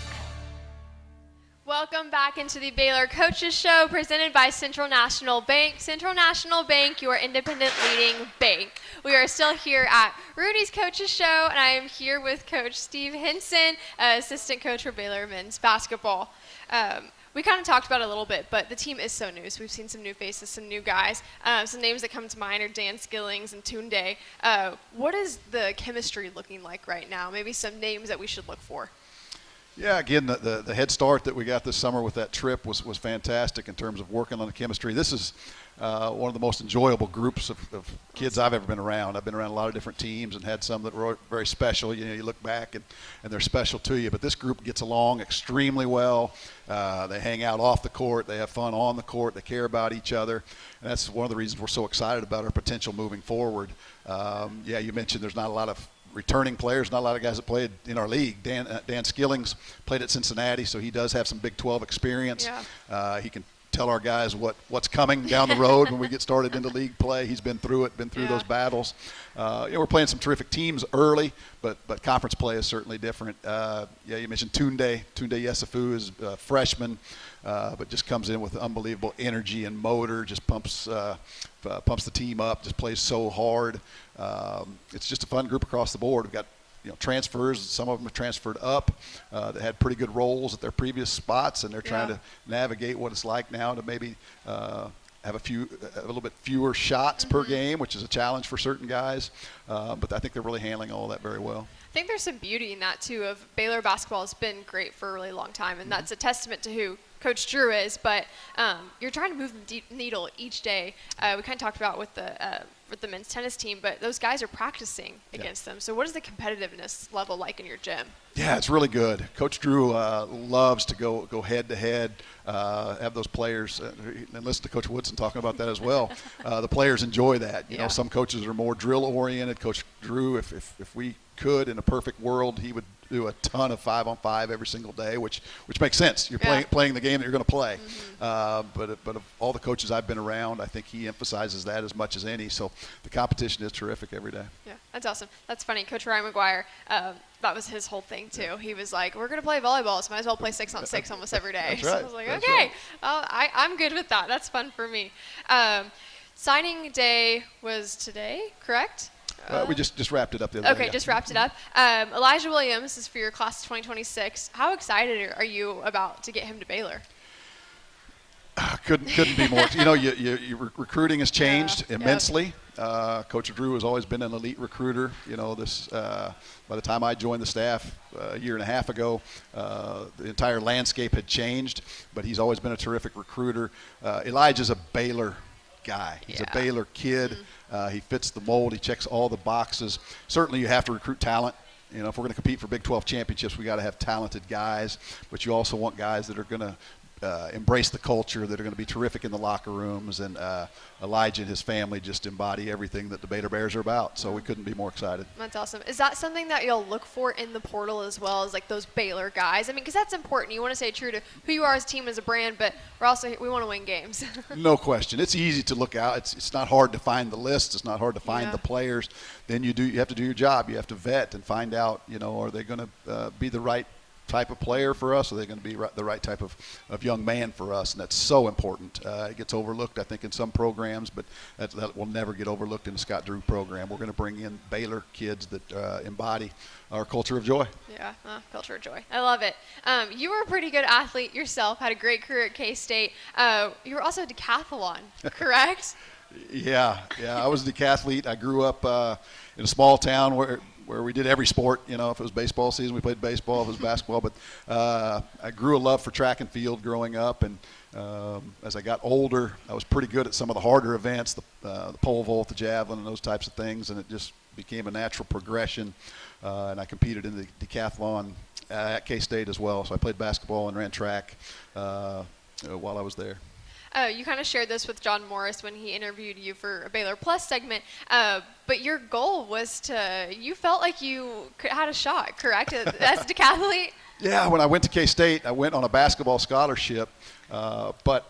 Welcome back into the Baylor Coaches Show presented by Central National Bank. Central National Bank, your independent leading bank. We are still here at Rudy's Coaches Show, and I am here with Coach Steve Henson, assistant coach for Baylor men's basketball. We kind of talked about it a little bit, but the team is so new. So we've seen some new faces, some new guys. Some names that come to mind are Dan Skillings and Tunde. What is the chemistry looking like right now? Maybe some names that we should look for. Yeah, again, the head start that we got this summer with that trip was fantastic in terms of working on the chemistry. This is one of the most enjoyable groups of kids I've ever been around. I've been around a lot of different teams and had some that were very special. You know, you look back and they're special to you. But this group gets along extremely well. They hang out off the court. They have fun on the court. They care about each other. And that's one of the reasons we're so excited about our potential moving forward. Yeah, you mentioned there's not a lot of returning players, not a lot of guys that played in our league. Dan Skillings played at Cincinnati, so he does have some Big 12 experience. Yeah. He can tell our guys what's coming down the road when we get started into league play. He's been through it, been through those battles. We're playing some terrific teams early, but conference play is certainly different. You mentioned Tunde Yesufu is a freshman, but just comes in with unbelievable energy and motor, just pumps the team up, just plays so hard. It's just a fun group across the board. We've got transfers. Some of them have transferred up that had pretty good roles at their previous spots, and they're trying to navigate what it's like now to maybe have a little bit fewer shots per game, which is a challenge for certain guys. But I think they're really handling all that very well. I think there's some beauty in that, too, of Baylor basketball has been great for a really long time, and that's a testament to who Coach Drew is. But you're trying to move the needle each day. We kind of talked about with the men's tennis team, but those guys are practicing against them. So what is the competitiveness level like in your gym? Yeah, it's really good. Coach Drew loves to go head-to-head, have those players, and listen to Coach Woodson talking about that as well. The players enjoy that. You know, some coaches are more drill-oriented. Coach Drew, if we could, in a perfect world, he would do a ton of 5-on-5 every single day, which makes sense. You're playing the game that you're going to play. But of all the coaches I've been around, I think he emphasizes that as much as any. So the competition is terrific every day. Yeah, that's awesome. That's funny. Coach Ryan McGuire, that was his whole thing too. He was like, "We're going to play volleyball, so might as well play 6-on-6 almost every day." That's So right. I was like, That's "Okay, I'm good with that. That's fun for me." Signing day was today, correct? We just wrapped it up the other day. Okay, just wrapped it up. Elijah Williams is for your class of 2026. How excited are you about to get him to Baylor? Couldn't be more. Recruiting has changed immensely. Coach Drew has always been an elite recruiter. By the time I joined the staff a year and a half ago, the entire landscape had changed, but he's always been a terrific recruiter. Elijah's a Baylor guy. He's a Baylor kid. He fits the mold. He checks all the boxes. Certainly you have to recruit talent. If we're going to compete for Big 12 championships, we got to have talented guys, but you also want guys that are going to embrace the culture, that are going to be terrific in the locker rooms, and Elijah and his family just embody everything that the Baylor Bears are about, so we couldn't be more excited. That's awesome. Is that something that you'll look for in the portal as well as like those Baylor guys? I mean, because that's important. You want to stay true to who you are as a team, as a brand, but we want to win games. No question. It's easy to look out. It's not hard to find the list. It's not hard to find the players. Then you have to do your job. You have to vet and find out, are they going to be the right type of player for us? Are they going to be the right type of young man for us? And that's so important. It gets overlooked, I think, in some programs, but that will never get overlooked in the Scott Drew program. We're going to bring in Baylor kids that embody our culture of joy. Yeah, culture of joy. I love it. You were a pretty good athlete yourself, had a great career at K-State. You were also a decathlon, correct? Yeah, I was a decathlete. I grew up in a small town where we did every sport. If it was baseball season, we played baseball. If it was basketball, but I grew a love for track and field growing up, and as I got older, I was pretty good at some of the harder events, the pole vault, the javelin, and those types of things, and it just became a natural progression, and I competed in the decathlon at K-State as well, so I played basketball and ran track while I was there. You kind of shared this with John Morris when he interviewed you for a Baylor Plus segment, but your goal was you felt like you had a shot, correct, as a decathlete? Yeah, when I went to K-State, I went on a basketball scholarship, but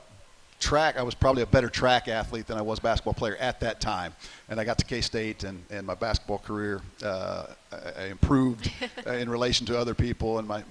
track, I was probably a better track athlete than I was basketball player at that time. And I got to K-State, and my basketball career I improved in relation to other people, and my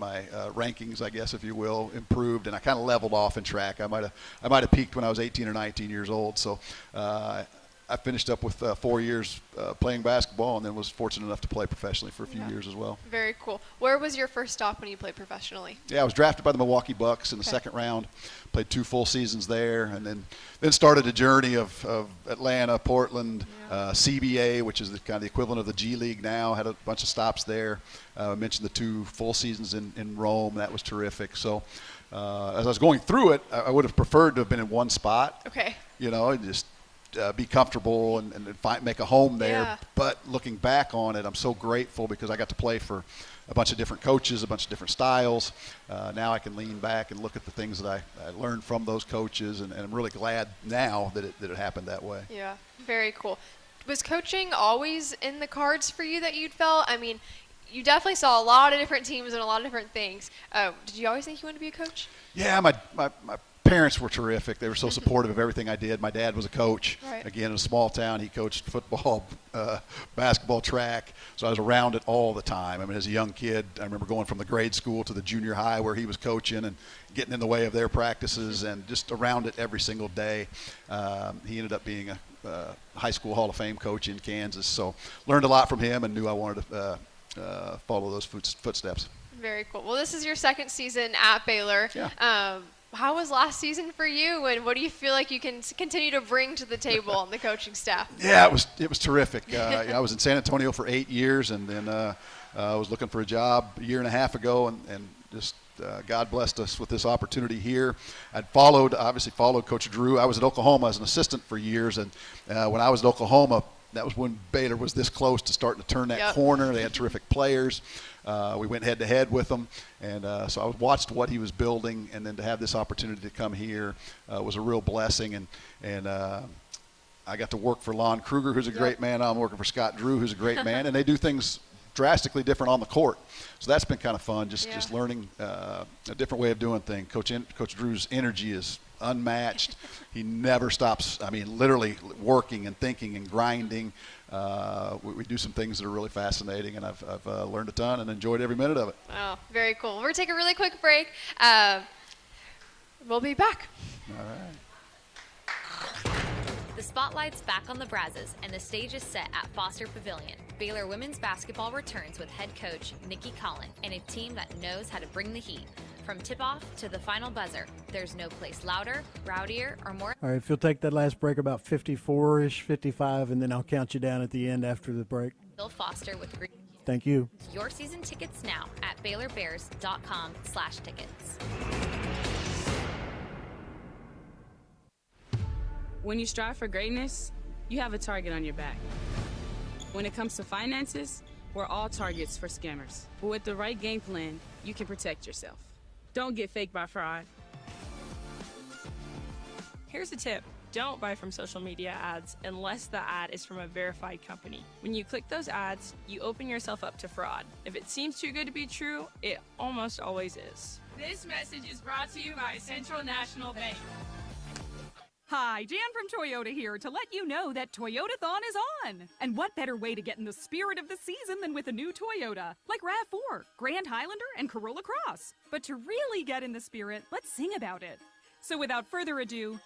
rankings, I guess, if you will, improved, and I kind of leveled off in track. I might have peaked when I was 18 or 19 years old. So I finished up with 4 years playing basketball, and then was fortunate enough to play professionally for a few years as well. Very cool. Where was your first stop when you played professionally? Yeah, I was drafted by the Milwaukee Bucks in the second round. Played 2 full seasons there, and then started a journey of Atlanta, Portland, CBA, which is kind of the equivalent of the G League now. Had a bunch of stops there. I mentioned the 2 full seasons in Rome. That was terrific. So as I was going through it, I would have preferred to have been in one spot. Okay. Just be comfortable and make a home there. Yeah. But looking back on it, I'm so grateful because I got to play for a bunch of different coaches, a bunch of different styles. Now I can lean back and look at the things that I learned from those coaches, and I'm really glad now that it happened that way. Yeah, very cool. Was coaching always in the cards for you that you'd felt? I mean, you definitely saw a lot of different teams and a lot of different things. Did you always think you wanted to be a coach? Yeah, my parents were terrific. They were so supportive of everything I did. My dad was a coach. Right. Again, in a small town, he coached football, basketball, track. So I was around it all the time. I mean, as a young kid, I remember going from the grade school to the junior high where he was coaching and getting in the way of their practices and just around it every single day. He ended up being a high school Hall of Fame coach in Kansas. So learned a lot from him and knew I wanted to follow those footsteps. Very cool. Well, this is your second season at Baylor. Yeah. How was last season for you, and what do you feel like you can continue to bring to the table on the coaching staff? Yeah, it was terrific. I was in San Antonio for 8 years, and then I was looking for a job a year and a half ago, and just God blessed us with this opportunity here. I'd obviously followed Coach Drew. I was at Oklahoma as an assistant for years, and when I was at Oklahoma, that was when Baylor was this close to starting to turn that corner. They had terrific players. We went head-to-head with them, and so I watched what he was building, and then to have this opportunity to come here was a real blessing. And I got to work for Lon Kruger, who's a great man. I'm working for Scott Drew, who's a great man, and they do things drastically different on the court. So that's been kind of fun, just learning a different way of doing things. Coach Drew's energy is unmatched. He never stops, literally working and thinking and grinding. We do some things that are really fascinating, and I've learned a ton and enjoyed every minute of it. Oh, very cool. We're going to take a really quick break. We'll be back. All right. The spotlight's back on the Brazzers, and the stage is set at Foster Pavilion. Baylor women's basketball returns with head coach Nikki Collin and a team that knows how to bring the heat. From tip-off to the final buzzer, there's no place louder, rowdier, or more. All right, if you'll take that last break about 54-ish, 55, and then I'll count you down at the end after the break. Bill Foster with Green. Thank you. Your season tickets now at BaylorBears.com/tickets. When you strive for greatness, you have a target on your back. When it comes to finances, we're all targets for scammers. But with the right game plan, you can protect yourself. Don't get faked by fraud. Here's a tip. Don't buy from social media ads unless the ad is from a verified company. When you click those ads, you open yourself up to fraud. If it seems too good to be true, it almost always is. This message is brought to you by Central National Bank. Hi, Jan from Toyota here to let you know that Toyotathon is on. And what better way to get in the spirit of the season than with a new Toyota, like RAV4, Grand Highlander, and Corolla Cross. But to really get in the spirit, let's sing about it. So without further ado,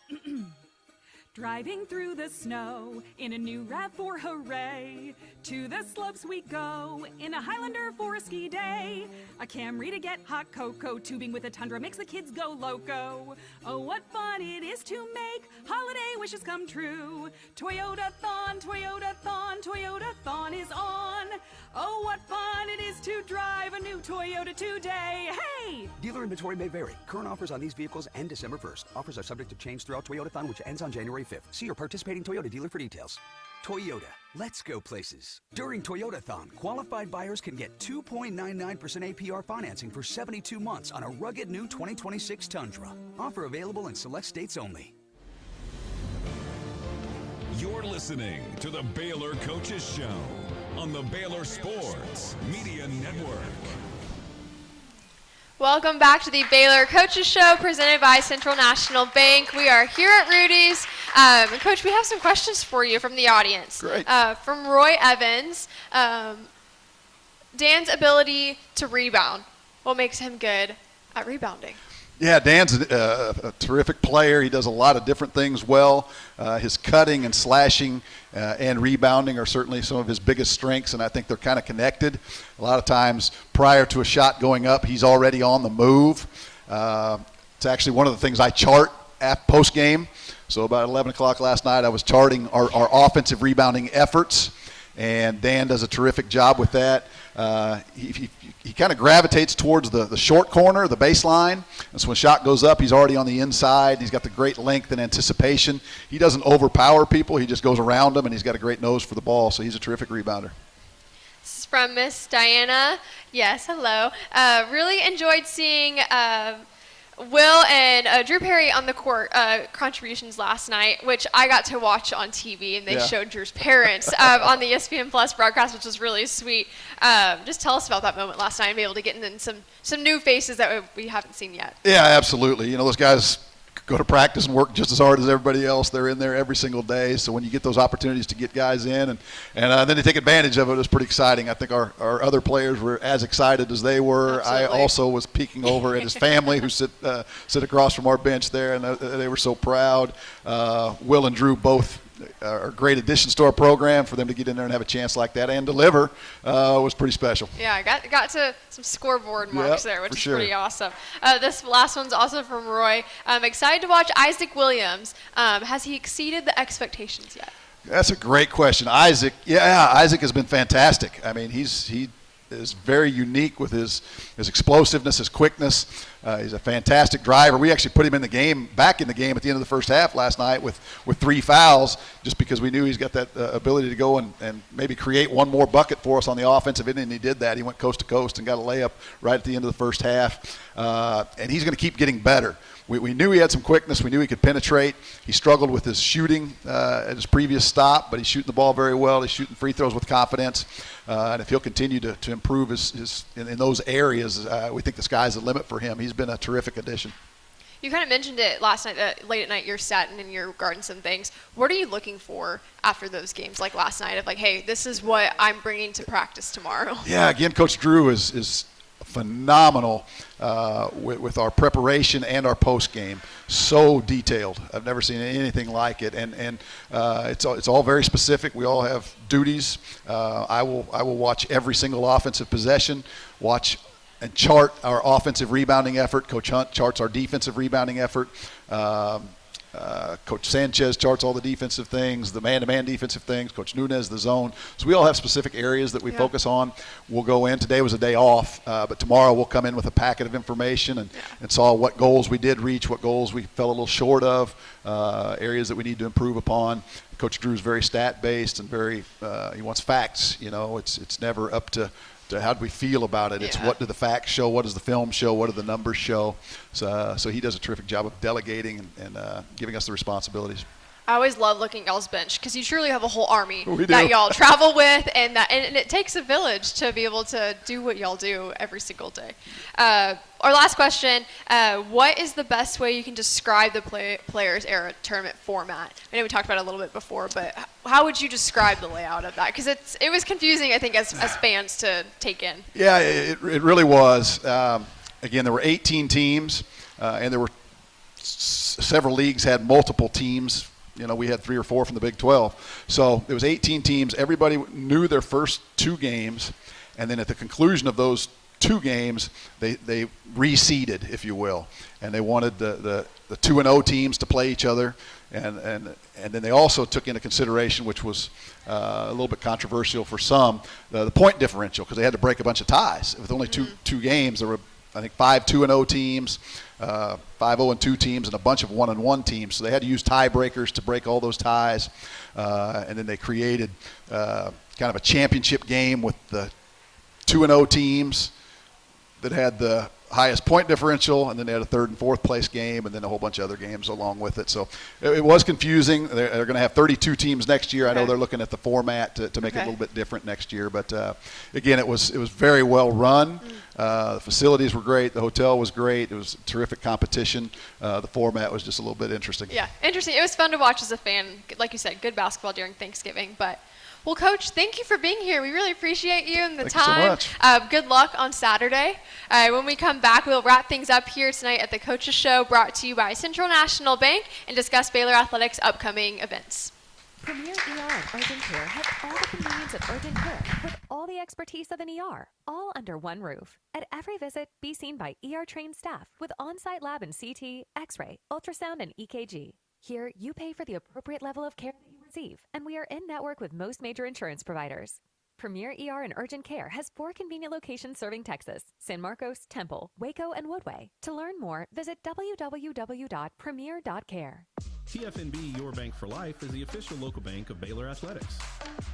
driving through the snow in a new RAV4, hooray! To the slopes we go in a Highlander for a ski day. A Camry to get hot cocoa, tubing with a Tundra makes the kids go loco. Oh, what fun it is to make holiday wishes come true. Toyotathon, Toyotathon, Toyotathon is on. Oh, what fun it is to drive a new Toyota today. Hey! Dealer inventory may vary. Current offers on these vehicles end December 1st. Offers are subject to change throughout Toyotathon, which ends on January 5th. See your participating Toyota dealer for details. Toyota, let's go places. During Toyotathon, qualified buyers can get 2.99% APR financing for 72 months on a rugged new 2026 Tundra. Offer available in select states only. You're listening to the Baylor Coaches Show on the Baylor Sports Media Network. Welcome back to the Baylor Coaches Show presented by Central National Bank. We are here at Rudy's. Coach, we have some questions for you from the audience. Great. From Roy Evans, Dan's ability to rebound. What makes him good at rebounding? Yeah, Dan's a terrific player. He does a lot of different things well. His cutting and slashing and rebounding are certainly some of his biggest strengths, and I think they're kind of connected. A lot of times prior to a shot going up, he's already on the move. It's actually one of the things I chart at post-game. So about 11 o'clock last night, I was charting our offensive rebounding efforts, and Dan does a terrific job with that. He kind of gravitates towards the short corner, the baseline. And so when shot goes up, he's already on the inside. He's got the great length and anticipation. He doesn't overpower people. He just goes around them, and he's got a great nose for the ball. So he's a terrific rebounder. This is from Miss Diana. Yes, hello. Really enjoyed seeing Will and Drew Perry on the court contributions last night, which I got to watch on TV, and they showed Drew's parents on the ESPN Plus broadcast, which was really sweet. Just tell us about that moment last night and be able to get in some new faces that we haven't seen yet. Yeah, absolutely. You know, those guys go to practice and work just as hard as everybody else. They're in there every single day. So when you get those opportunities to get guys in and then they take advantage of it, it's pretty exciting. I think our other players were as excited as they were. Absolutely. I also was peeking over at his family who sit across from our bench there, and they were so proud. Will and Drew both are great additions to our program. For them to get in there and have a chance like that and deliver was pretty special. Yeah, I got to some scoreboard marks there, which is sure. pretty awesome. This last one's also from Roy. I'm excited to watch Isaac Williams. Has he exceeded the expectations yet? That's a great question. Isaac has been fantastic. I mean, he is very unique with his explosiveness, his quickness. He's a fantastic driver. We actually put him back in the game at the end of the first half last night with 3 fouls, just because we knew he's got that ability to go and maybe create one more bucket for us on the offensive end, and he did that. He went coast to coast and got a layup right at the end of the first half, and he's going to keep getting better. We knew he had some quickness. We knew he could penetrate. He struggled with his shooting at his previous stop, but he's shooting the ball very well. He's shooting free throws with confidence. And if he'll continue to improve in those areas, we think the sky's the limit for him. He's been a terrific addition. You kind of mentioned it last night, that late at night you're sitting and you're guarding some things. What are you looking for after those games, like last night, of like, hey, this is what I'm bringing to practice tomorrow? Yeah, again, Coach Drew is phenomenal with our preparation and our post game. So detailed. I've never seen anything like it, and it's all very specific. We all have duties. I will watch every single offensive possession, watch and chart our offensive rebounding effort. Coach Hunt charts our defensive rebounding effort. Coach Sanchez charts all the defensive things, the man-to-man defensive things. Coach Nunez, the zone. So we all have specific areas that we focus on. We'll go in. Today was a day off, but tomorrow we'll come in with a packet of information and saw what goals we did reach, what goals we fell a little short of, areas that we need to improve upon. Coach Drew's very stat-based and very he wants facts. You know, it's never up to how do we feel about it. It's what do the facts show, what does the film show, what do the numbers show. So he does a terrific job of delegating and giving us the responsibilities. I always love looking at y'all's bench because you truly have a whole army We that do. y'all travel with, and it takes a village to be able to do what y'all do every single day. Our last question, what is the best way you can describe the Players Era tournament format? I know we talked about it a little bit before, but how would you describe the layout of that? Because it was confusing, I think, as fans to take in. Yeah, it really was. Again, there were 18 teams, and there were several leagues had multiple teams. You know, we had 3 or 4 from the Big 12. So it was 18 teams. Everybody knew their first 2 games, and then at the conclusion of those 2 games, they reseeded, if you will, and they wanted the 2-0 teams to play each other, and then they also took into consideration, which was a little bit controversial for some, the point differential, because they had to break a bunch of ties. With only two games, there were, I think, 5 2-0 teams, 5 0-2 teams, and a bunch of 1-1 teams. So they had to use tiebreakers to break all those ties, and then they created kind of a championship game with the 2-0 teams that had the highest point differential, and then they had a 3rd and 4th place game, and then a whole bunch of other games along with it. So it was confusing. They're going to have 32 teams next year. I know they're looking at the format to make it a little bit different next year, but again, it was very well run. The facilities were great. The hotel was great. It was a terrific competition. The format was just a little bit interesting. Yeah, interesting. It was fun to watch as a fan. Like you said, good basketball during Thanksgiving, but. Well, Coach, thank you for being here. We really appreciate you and the time. Thank you so much. Good luck on Saturday. When we come back, we'll wrap things up here tonight at the Coaches Show, brought to you by Central National Bank, and discuss Baylor Athletics' upcoming events. Premier ER and Urgent Care has all the convenience of urgent care with all the expertise of an ER, all under one roof. At every visit, be seen by ER-trained staff with on-site lab and CT, X-ray, ultrasound, and EKG. Here, you pay for the appropriate level of care that you receive, and we are in network with most major insurance providers. Premier ER and Urgent Care has 4 convenient locations serving Texas: San Marcos, Temple, Waco, and Woodway. To learn more, visit www.premier.care. TFNB Your Bank for Life is the official local bank of Baylor Athletics.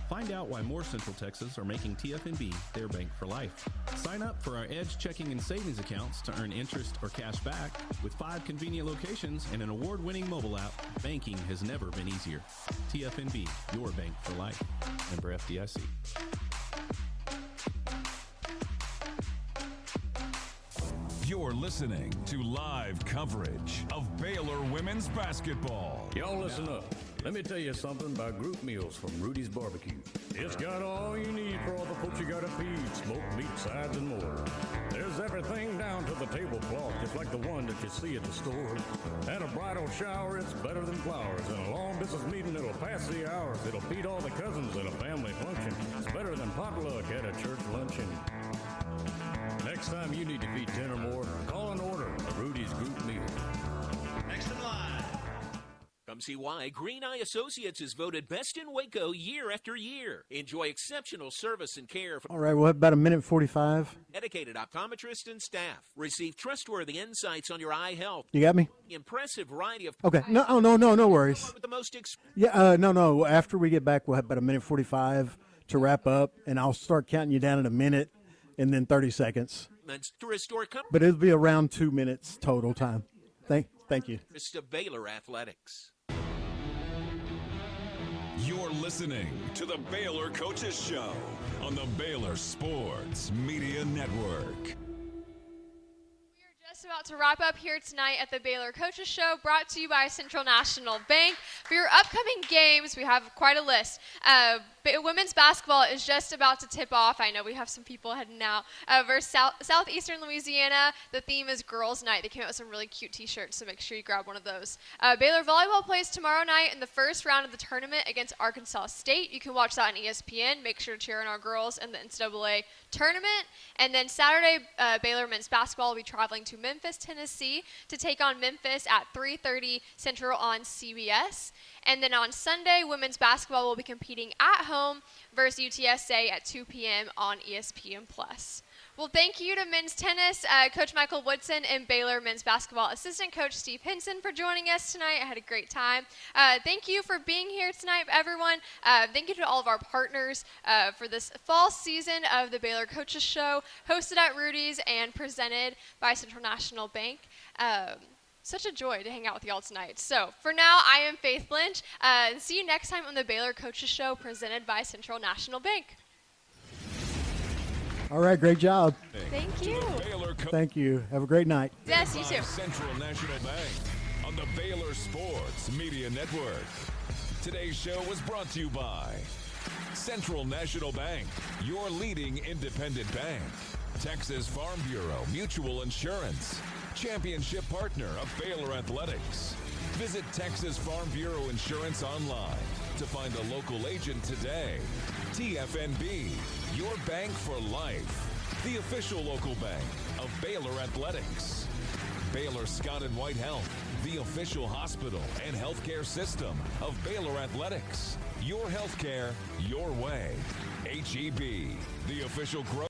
Find out why more Central Texas are making TFNB their bank for life. Sign up for our Edge checking and savings accounts to earn interest or cash back. With 5 convenient locations and an award-winning mobile app, banking has never been easier. TFNB Your Bank for Life. Member FDIC. You're listening to live coverage of Baylor women's basketball. Y'all listen up. Let me tell you something about group meals from Rudy's Barbecue. It's got all you need for all the folks you gotta feed, smoked meat, sides, and more. There's everything down to the tablecloth, just like the one that you see at the store. At a bridal shower, it's better than flowers. And a long business meeting, it'll pass the hours. It'll feed all the cousins at a family function. It's better than potluck at a church luncheon. Next time you need to feed 10 or more, call and order a Rudy's group meal. Next in line. Come see why Green Eye Associates is voted best in Waco year after year. Enjoy exceptional service and care from All right, we'll have about a minute 45. dedicated optometrists and staff. Receive trustworthy insights on your eye health. You got me? Impressive variety of Okay. No worries. with the most Yeah, no. After we get back, we'll have about a minute 45 to wrap up, and I'll start counting you down in a minute and then 30 seconds. experiments to restore comfort But it'll be around 2 minutes total time. Thank you. of Baylor athletics. You're listening to the Baylor Coaches Show on the Baylor Sports Media Network. Just about to wrap up here tonight at the Baylor Coaches Show, brought to you by Central National Bank. For your upcoming games, we have quite a list. Women's basketball is just about to tip off. I know we have some people heading out. Versus Southeastern Louisiana, the theme is Girls Night. They came out with some really cute t-shirts, so make sure you grab one of those. Baylor Volleyball plays tomorrow night in the first round of the tournament against Arkansas State. You can watch that on ESPN. Make sure to cheer on our girls in the NCAA tournament. And then Saturday, Baylor men's basketball will be traveling to Memphis, Tennessee to take on Memphis at 3:30 Central on CBS. And then on Sunday, women's basketball will be competing at home versus UTSA at 2 p.m. on ESPN+. Well, thank you to men's tennis, Coach Michael Woodson, and Baylor men's basketball assistant coach Steve Henson for joining us tonight. I had a great time. Thank you for being here tonight, everyone. Thank you to all of our partners for this fall season of the Baylor Coaches Show, hosted at Rudy's and presented by Central National Bank. Such a joy to hang out with y'all tonight. So, for now, I am Faith Lynch. And see you next time on the Baylor Coaches Show, presented by Central National Bank. All right, great job. Thank you. Thank you. Have a great night. Yes, you too. Central National Bank on the Baylor Sports Media Network. Today's show was brought to you by Central National Bank, your leading independent bank. Texas Farm Bureau Mutual Insurance, championship partner of Baylor Athletics. Visit Texas Farm Bureau Insurance online to find a local agent today. TFNB, your bank for life. The official local bank of Baylor Athletics. Baylor Scott and White Health, the official hospital and healthcare system of Baylor Athletics. Your healthcare, your way. HEB, the official growth